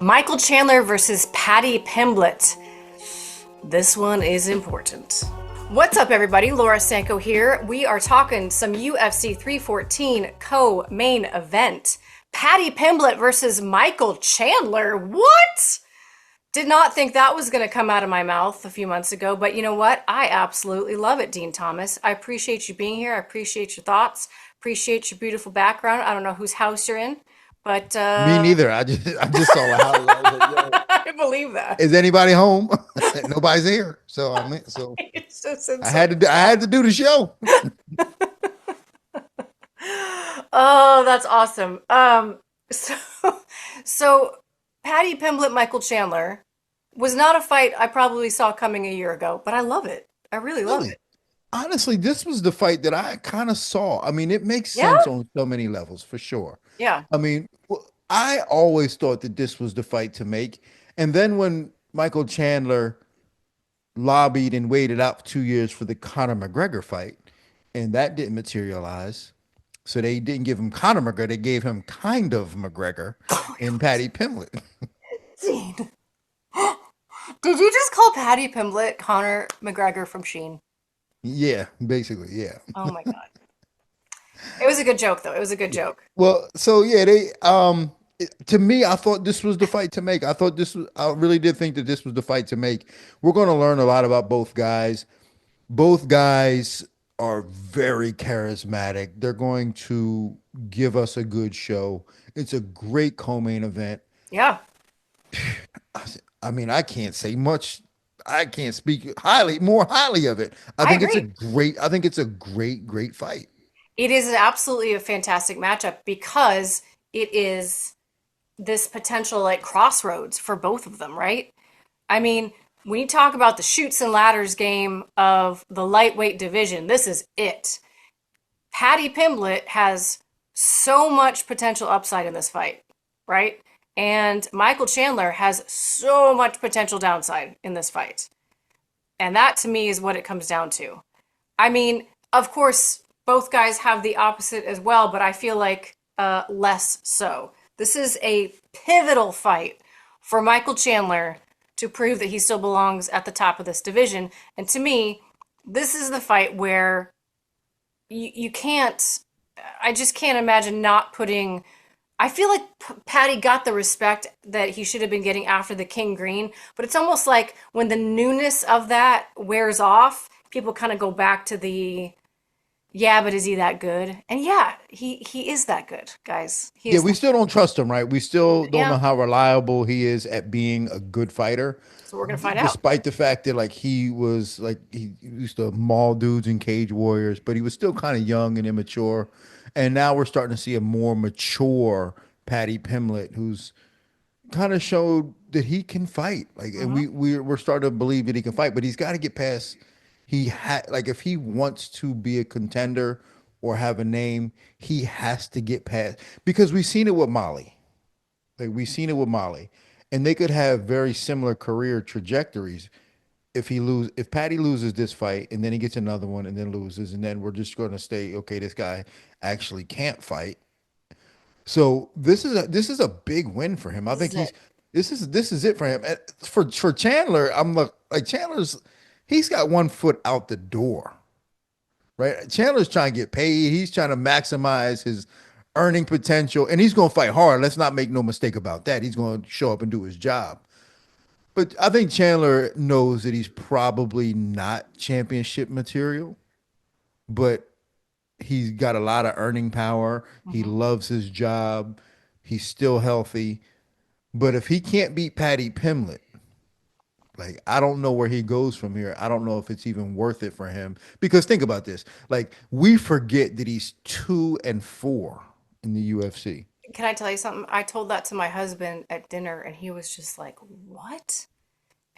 Michael Chandler versus Paddy Pimblett. This one is important. What's up, everybody? Laura Sanko here. We are talking some UFC 314 co-main event. Paddy Pimblett versus Michael Chandler. What? Did not think that was going to come out of my mouth a few months ago, but you know what? I absolutely love it, Dean Thomas. I appreciate you being here. I appreciate your thoughts. Appreciate your beautiful background. I don't know whose house you're in, but Me neither. I just saw the house. I was like, yo, I believe that. is anybody home? Nobody's here. So It's just I had insane. I had to do the show. Oh, that's awesome. So, so Paddy Pimblett, Michael Chandler was not a fight I probably saw coming a year ago, but I love it. I really love Really, it. honestly, this was the fight that I kind of saw. I mean, it makes Yeah, sense on so many levels for sure. yeah. I mean, I always thought that this was the fight to make. And then when Michael Chandler lobbied and waited out 2 years for the Conor McGregor fight, and that didn't materialize. So they didn't give him Conor McGregor, they gave him kind of McGregor in Paddy Pimblett. Dean, did you just call Paddy Pimblett Conor McGregor from Sheen? Yeah, basically, yeah. Oh my God. It was a good joke, though. It was a good Yeah. joke. Well, so yeah, to me, I thought this was the fight to make. I really did think that this was the fight to make. We're going to learn a lot about both guys. Both guys are very charismatic. They're going to give us a good show. It's a great co-main event. Yeah, I mean, I can't say much. I can't speak more highly of it. I agree. I think it's a great fight. It is absolutely a fantastic matchup because it is this potential like crossroads for both of them, right? I mean, when you talk about the shoots and ladders game of the lightweight division, this is it. Paddy Pimblett has so much potential upside in this fight, right? And Michael Chandler has so much potential downside in this fight. And that to me is what it comes down to. I mean, of course, both guys have the opposite as well, but I feel like less so. This is a pivotal fight for Michael Chandler to prove that he still belongs at the top of this division. And to me, this is the fight where you can't, I just can't imagine not putting. I feel like Paddy got the respect that he should have been getting after the King Green, but it's almost like when the newness of that wears off, people kind of go back to the, yeah, but is he that good? And yeah, he is that good, guys. He Yeah, is we that. still don't trust him, right? We still don't know Yeah, how reliable he is at being a good fighter, so we're gonna find out. despite the fact that he used to maul dudes in Cage Warriors, but he was still kind of young and immature. And now we're starting to see a more mature Paddy Pimblett who's kind of showed that he can fight. Like, and Hmm. we're starting to believe that he can fight, but he's got to get past. Like if he wants to be a contender or have a name, he has to get past because we've seen it with Molly. Like we've seen it with Molly, and they could have very similar career trajectories. If Patty loses this fight and then he gets another one and then loses, and then we're just going to stay, okay, this guy actually can't fight. So this is a big win for him. I This is think it. this is it for him. And for Chandler, I'm like Chandler's he's got one foot out the door, right? Chandler's trying to get paid. He's trying to maximize his earning potential, and he's going to fight hard. Let's not make no mistake about that. He's going to show up and do his job. But I think Chandler knows that he's probably not championship material, but he's got a lot of earning power. He Hmm. loves his job. He's still healthy. But if he can't beat Paddy Pimblett, like I don't know where he goes from here. I don't know if it's even worth it for him. Because think about this. Like we forget that he's 2-4 in the UFC. Can I tell you something? I told that to my husband at dinner, and he was just like, "What?"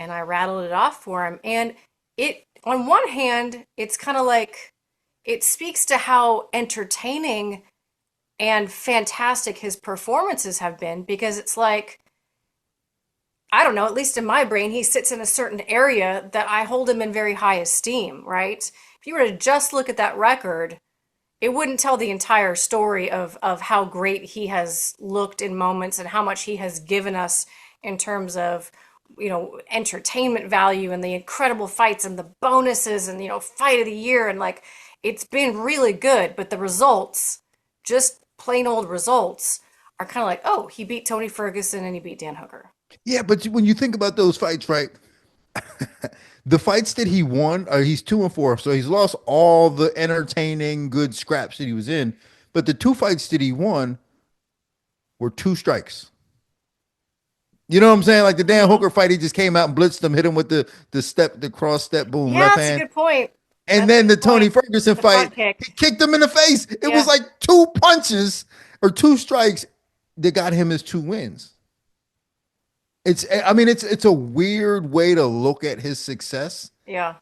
And I rattled it off for him. And it, on one hand, it's kind of like it speaks to how entertaining and fantastic his performances have been because it's like, I don't know, at least in my brain, he sits in a certain area that I hold him in very high esteem, right? If you were to just look at that record, it wouldn't tell the entire story of how great he has looked in moments and how much he has given us in terms of, entertainment value and the incredible fights and the bonuses and, fight of the year. And like, it's been really good, but the results, just plain old results, are kind of like, oh, he beat Tony Ferguson and he beat Dan Hooker. Yeah, but when you think about those fights, right? The fights that he won, he's 2-4, so he's lost all the entertaining, good scraps that he was in. But the two fights that he won were two strikes. You know what I'm saying? Like the Dan Hmm. Hooker fight, he just came out and blitzed him, hit him with the cross step, boom, Yeah, left that's a hand. good point. And That's a then the good Tony point. Ferguson The front fight, kick. he kicked him in the face. It was Yeah. like two punches or two strikes that got him his two wins. I mean, it's a weird way to look at his success, Yeah.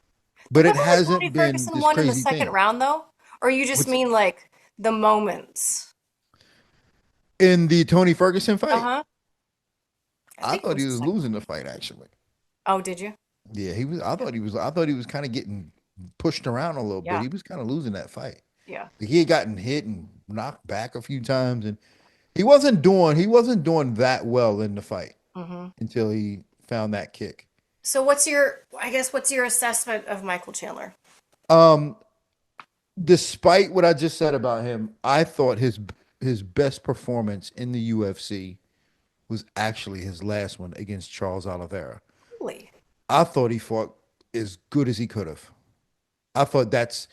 The but one it where Tony hasn't been Ferguson this won in the crazy second thing. round, though? Or you just What's mean like the moments? in the Tony Ferguson fight? Uh-huh. I I think it thought was he the was second. losing the fight actually. Oh, did you? Yeah, he was. I thought he was kind of getting pushed around a little bit. Yeah. He was kind of losing that fight. Yeah. He had gotten hit and knocked back a few times, and he wasn't doing that well in the fight Hmm. until he found that kick. So what's your assessment of Michael Chandler? Um, Despite what I just said about him, I thought his best performance in the UFC was actually his last one against Charles Oliveira. Really? I thought he fought as good as he could have. I thought that's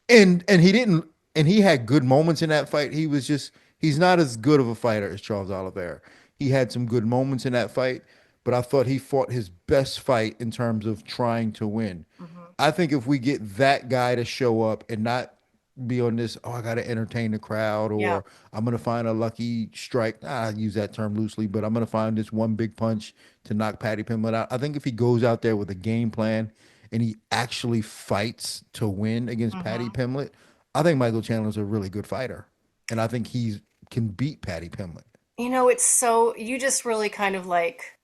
and he didn't and he had good moments in that fight. He's not as good of a fighter as Charles Oliveira. He had some good moments in that fight, but I thought he fought his best fight in terms of trying to win. Hmm. I think if we get that guy to show up and not be on this, oh, I got to entertain the crowd, Yeah. or I'm going to find a lucky strike. I use that term loosely, but I'm going to find this one big punch to knock Paddy Pimblett out. I think if he goes out there with a game plan and he actually fights to win against Paddy Hmm. Pimblett, I think Michael Chandler's a really good fighter. And I think he can beat Paddy Pimblett. It's so you just really kind of like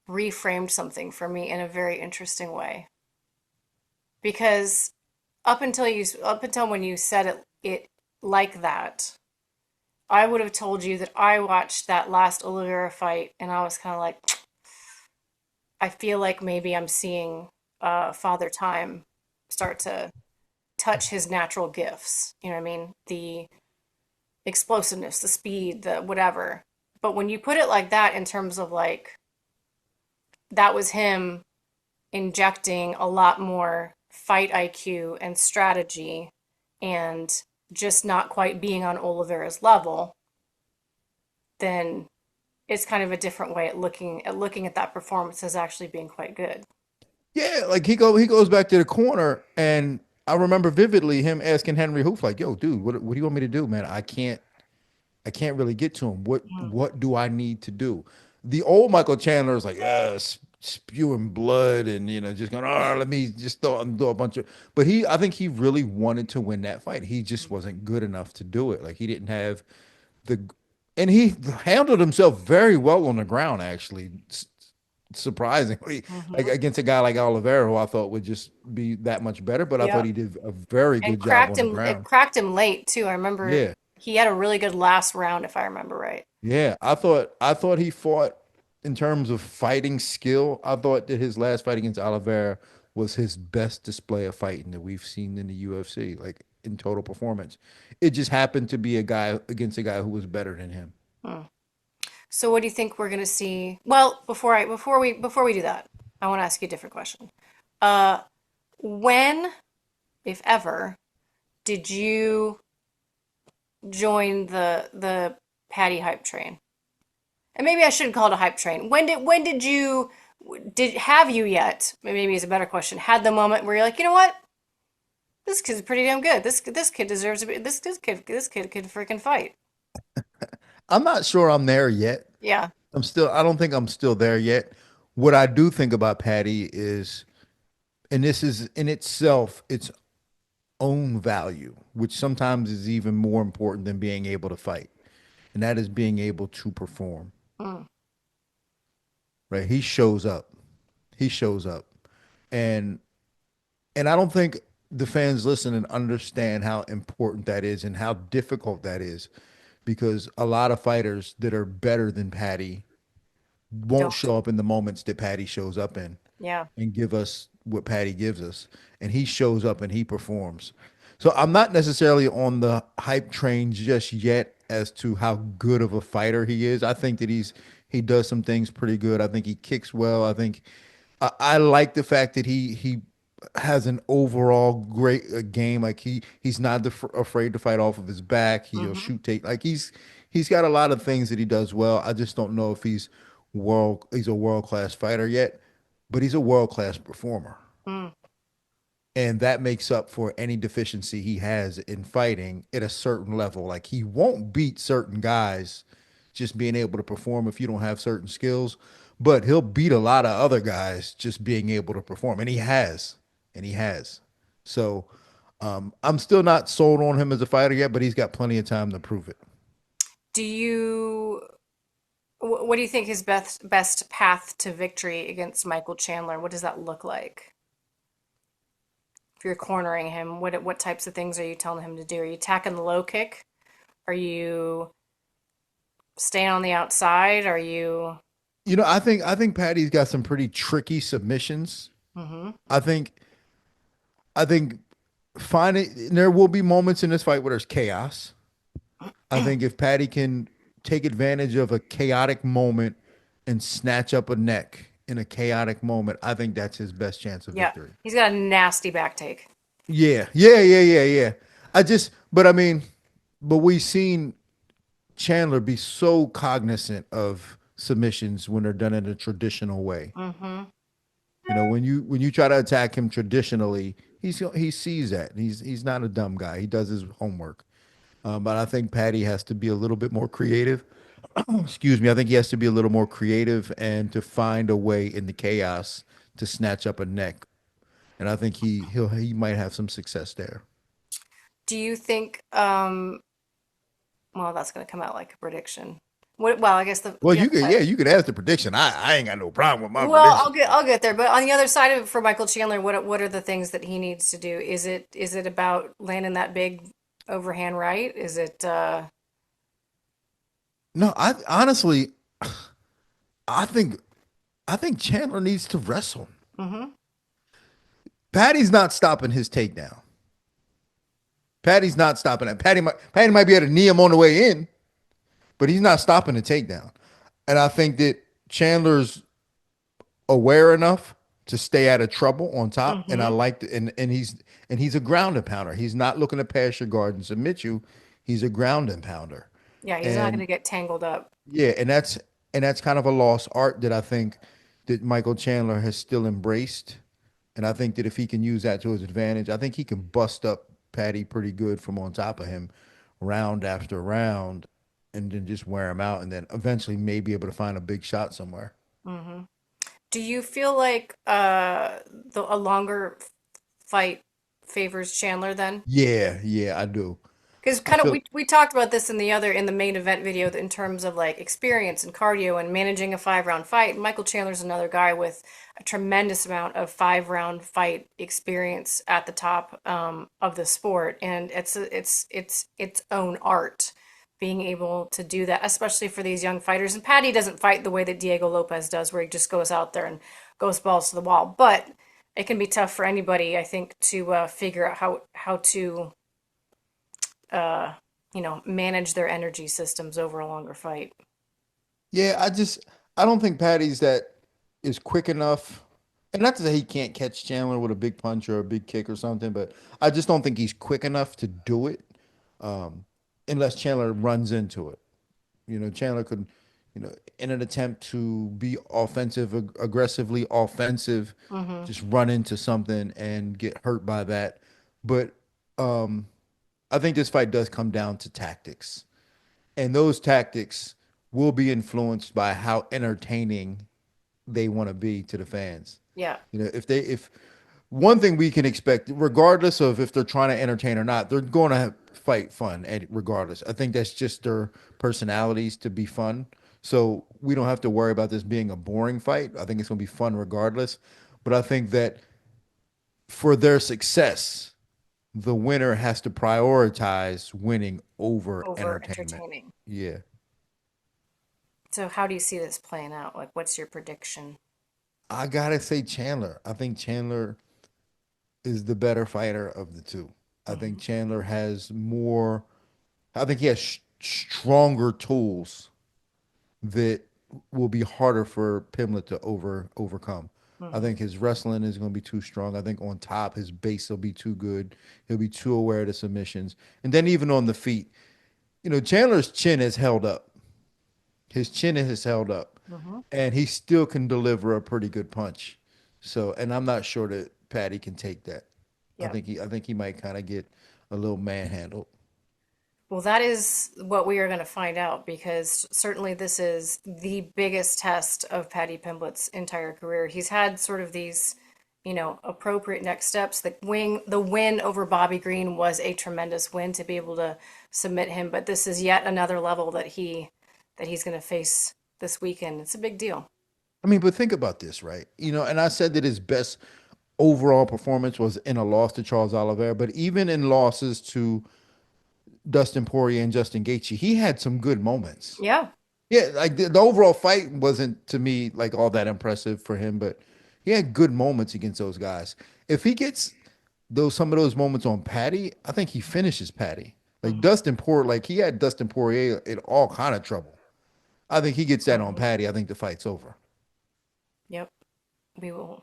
reframed something for me in a very interesting way. Because up until when you said it like that, I would have told you that I watched that last Oliveira fight and I was kind of like, I feel like maybe I'm seeing Father Time start to touch his natural gifts. You know what I mean? The explosiveness, the speed, the whatever. But when you put it like that in terms of like that was him injecting a lot more fight IQ and strategy and just not quite being on Oliveira's level, then it's kind of a different way at looking at that performance as actually being quite good. Yeah, like he goes back to the corner, and I remember vividly him asking Henry Hoof, like, "Yo, dude, what do you want me to do, man? I can't really get to him. Mm. What do I need to do?" The old Michael Chandler is like, spewing blood and just going, "Oh, let me just throw a bunch of." But I think he really wanted to win that fight. He just wasn't good enough to do it. Like he didn't have the, and he handled himself very well on the ground, actually. Surprisingly, like Hmm. against a guy like Oliveira, who I thought would just be that much better, but I thought Yep. he did a very And good job on the it ground. cracked him late too. I remember Yeah. he had a really good last round, if I remember right. Yeah, I thought he fought in terms of fighting skill. I thought that his last fight against Oliveira was his best display of fighting that we've seen in the UFC, like in total performance. It just happened to be a guy against a guy who was better than him. Hmm. So what do you think we're gonna see? Well, before we do that, I want to ask you a different question. Uh, when, if ever, did you join the Patty hype train? And maybe I shouldn't call it a hype train. When did you did have you yet? Maybe is a better question. Had the moment where you're like, you know what? This kid's pretty damn good. This kid deserves to be. This kid could freaking fight. I'm not sure I'm there yet. Yeah. I don't think I'm still there yet. What I do think about Patty is, and this is in itself its own value, which sometimes is even more important than being able to fight, and that is being able to perform. Mm. Right? He shows up. He shows up. And I don't think the fans listen and understand how important that is and how difficult that is, because a lot of fighters that are better than Patty won't Don't. show up in the moments that Paddy shows up in Yeah. and give us what Paddy gives us. And he shows up and he performs. So I'm not necessarily on the hype train just yet as to how good of a fighter he is. I think that he does some things pretty good. I think he kicks well. I like the fact that he has an overall great game. Like he's not afraid to fight off of his back. He'll Hmm. shoot take. Like he's got a lot of things that he does well. I just don't know if he's a world class fighter yet, but he's a world class performer. Mm. And that makes up for any deficiency he has in fighting at a certain level. Like he won't beat certain guys just being able to perform if you don't have certain skills, but he'll beat a lot of other guys just being able to perform. And he has. And he has. So I'm still not sold on him as a fighter yet, but he's got plenty of time to prove it. Do you what do you think his best path to victory against Michael Chandler? What does that look like? If you're cornering him, what types of things are you telling him to do? Are you attacking the low kick? Are you staying on the outside? Are you? I think Patty's got some pretty tricky submissions. Hmm. I think I think finding there will be moments in this fight where there's chaos. I think if Patty can take advantage of a chaotic moment and snatch up a neck in a chaotic moment, I think that's his best chance of Yeah, victory. he's got a nasty back take. Yeah. But I mean, but we've seen Chandler be so cognizant of submissions when they're done in a traditional way. Hmm. When you try to attack him traditionally, he sees that. He's not a dumb guy. He does his homework. But I think Patty has to be a little bit more creative. Excuse me. I think he has to be a little more creative and to find a way in the chaos to snatch up a neck. And I think he might have some success there. Do you think, well, that's going to come out like a prediction. Well, I guess Well, the other side. you could ask the prediction. I ain't got no problem with my Well, prediction. I'll get there. But on the other side of it, for Michael Chandler, what are the things that he needs to do? Is it about landing that big overhand right? Is it No, I honestly, I think I think Chandler needs to wrestle. hmm. Patty's not stopping his takedown. Patty's not stopping that. Patty might be able to knee him on the way in, but he's not stopping the takedown. And I think that Chandler's aware enough to stay out of trouble on top. And I Hmm. like the, and he's a ground and pounder. He's not looking to pass your guard and submit you. He's a ground and pounder. Yeah, he's not going And to get tangled up. yeah, and that's kind of a lost art that I think that Michael Chandler has still embraced. And I think that if he can use that to his advantage, I think he can bust up Patty pretty good from on top of him round after round and then just wear him out and then eventually maybe be able to find a big shot somewhere. Hmm. Do you feel like a longer fight favors Chandler then? Yeah, I do. Because I kind of feel we talked about this in the main event video in terms of like experience and cardio and managing a 5 round fight. Michael Chandler's another guy with a tremendous amount of 5 round fight experience at the top of the sport, and it's its own art being able to do that, especially for these young fighters. And Paddy doesn't fight the way that Diego Lopez does, where he just goes out there and goes balls to the wall. But it can be tough for anybody, I think, to figure out how to uh, manage their energy systems over a longer fight. yeah, I don't think Patty's that is quick enough. And not to say he can't catch Chandler with a big punch or a big kick or something, but I just don't think he's quick enough to do it unless Chandler runs into it. Chandler could, in an attempt to be aggressively offensive, Hmm. just run into something and get hurt by that. But um, I think this fight does come down to tactics, and those tactics will be influenced by how entertaining they want to be to the fans. Yeah. If one thing we can expect, regardless of if they're trying to entertain or not, they're going to fight fun, and regardless, I think that's just their personalities to be fun. So we don't have to worry about this being a boring fight. I think it's going to be fun regardless. But I think that for their success, the winner has to prioritize winning over Over entertainment. entertaining. Yeah. So how do you see this playing out? Like, what's your prediction? I gotta say Chandler. I think Chandler is the better fighter of the two. I think Hmm. Chandler has more. I think he has stronger tools that will be harder for Pimblett to overcome. I Hmm. think his wrestling is going to be too strong. I think on top his base will be too good. He'll be too aware of the submissions, and then even on the feet, Chandler's chin has held up. His chin has held up, Hmm. and he still can deliver a pretty good punch. So, and I'm not sure that Paddy can take that. Yep. I think he might kind of get a little manhandled. Well, that is what we are going to find out because certainly this is the biggest test of Paddy Pimblett's entire career. He's had sort of these, appropriate next steps. The win over Bobby Green was a tremendous win to be able to submit him, but this is yet another level that he's going to face this weekend. It's a big deal. I mean, but think about this, right? And I said that his best overall performance was in a loss to Charles Oliveira, but even in losses to Dustin Poirier and Justin Gaethje, he had some good moments. Yeah. Yeah, like the overall fight wasn't to me like all that impressive for him, but he had good moments against those guys. If he gets some of those moments on Paddy, I think he finishes Paddy. Like Hmm. Dustin Poirier, like he had Dustin Poirier in all kind of trouble. I think he gets that on Hmm. Paddy. I think the fight's over. Yep. We will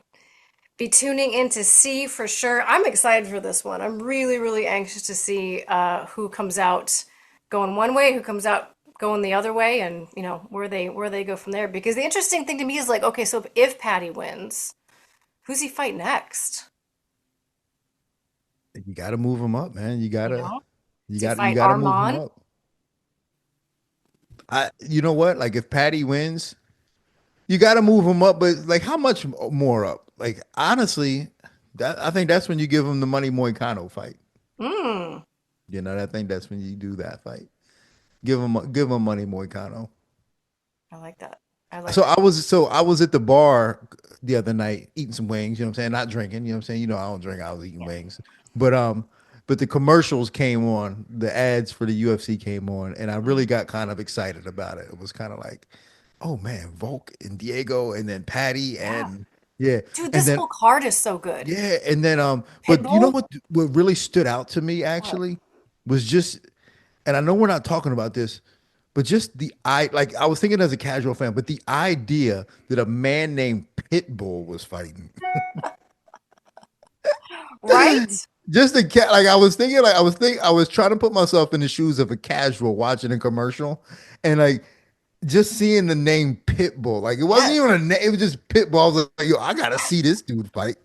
be tuning in to see for sure. I'm excited for this one. I'm really, really anxious to see who comes out going one way, who comes out going the other way, and where they go from there. Because the interesting thing to me is like, okay, so if Patty wins, who's he fight next? You got to move him up, man. You know, does he You fight got to move him Armand? up. You know what? Like if Paddy wins, you got to move him up, but like how much more up? Like honestly, I think that's when you give him the Money Moicano fight. Hmm. I think that's when you do that fight. Give him Money Moicano. I like that. I like So that. I was at the bar the other night eating some wings, you know what I'm saying? Not drinking, you know what I'm saying? I don't drink, I was eating Yeah. wings. But the commercials came on, the ads for the UFC came on, and I really Mhm. got kind of excited about it. It was kind of like, oh man, Volk and Diego and then Patty Yeah. and yeah. Dude, And this then whole card is so good. yeah, and then but you know Pitbull? what really stood out to me What? actually was just, and I know we're not talking about this, but just like I was thinking as a casual fan, but the idea that a man named Pitbull was fighting. Right? Just the cat, like I was thinking, I was trying to put myself in the shoes of a casual watching a commercial, and like just seeing the name Pitbull, like it wasn't Yes. even a name, it was just Pitbull. I was like, yo, I gotta see this dude fight.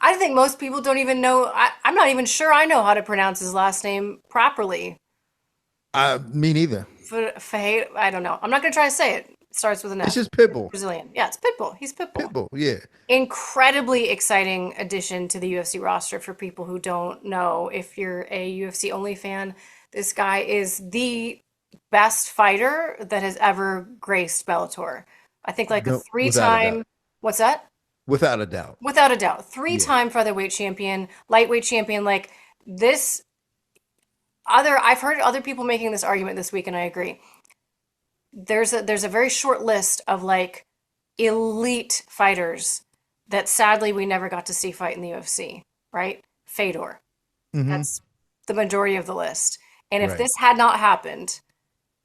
I think most people don't even know. I'm not even sure I know how to pronounce his last name properly. Me neither. I don't know. I'm not going to try to say it. It starts with an It's F. just Pitbull. Brazilian. Yeah, it's Pitbull. He's Pitbull. Pitbull, yeah. Incredibly exciting addition to the UFC roster for people who don't know. If you're a UFC only fan, this guy is the best fighter that has ever graced Bellator. I think like a No, without a doubt. three-time, what's that? Without a doubt. Without a doubt, Yeah. three-time featherweight champion, lightweight champion. Like this I've heard other people making this argument this week, and I agree. There's a very short list of like elite fighters that sadly we never got to see fight in the UFC, right? Fedor. Hmm. That's the majority of the list. And if Right. this had not happened,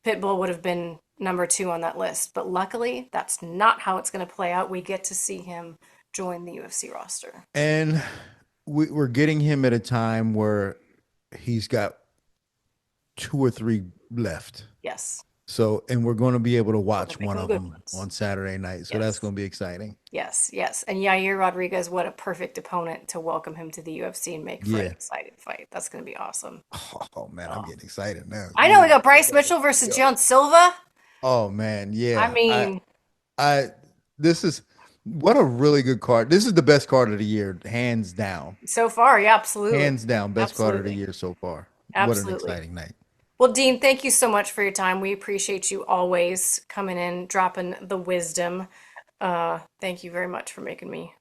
Pitbull would have been number two on that list. But luckily, that's not how it's going to play out. We get to see him join the UFC roster. And we're getting him at a time where he's got two or three left. Yes. So, and we're going to be able to We're going watch to make one them of good them ones. on Saturday night. So that's Yes. going to be exciting. Yes, yes. And Yair Rodriguez, what a perfect opponent to welcome him to the UFC and make for an Yeah. exciting fight. That's going to be awesome. Oh man, I'm Oh. getting excited now. I know we got Bryce Mitchell versus Yo. John Silva. Oh man, I yeah. mean, I, this is what a really good card. This is the best card of the year, hands down. so far, yeah, absolutely. Hands down, best card of the Absolutely. year so far. What an Absolutely. exciting night. Well, Dean, thank you so much for your time. We appreciate you always coming in, dropping the wisdom. Thank you very much for making me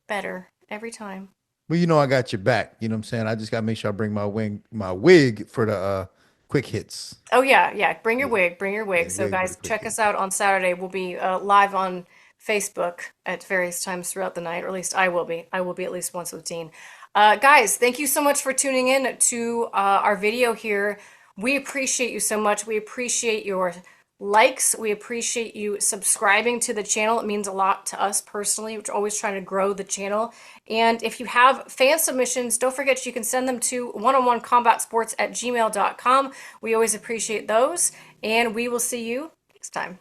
better every time. Well, I got your back. You know what I'm saying? I just got to make sure I bring my wig for the quick hits. Oh yeah, yeah. Bring your Yeah, wig. Bring your wig. yeah, So with a guys, quick check hit. us out on Saturday. We'll be live on Facebook at various times throughout the night, or at least I will be. I will be at least once with Dean. Guys, thank you so much for tuning in to our video here. We appreciate you so much. We appreciate your likes. We appreciate you subscribing to the channel. It means a lot to us personally. We're always trying to grow the channel. And if you have fan submissions, don't forget you can send them to oneononecombatsports@gmail.com. We always appreciate those. And we will see you next time.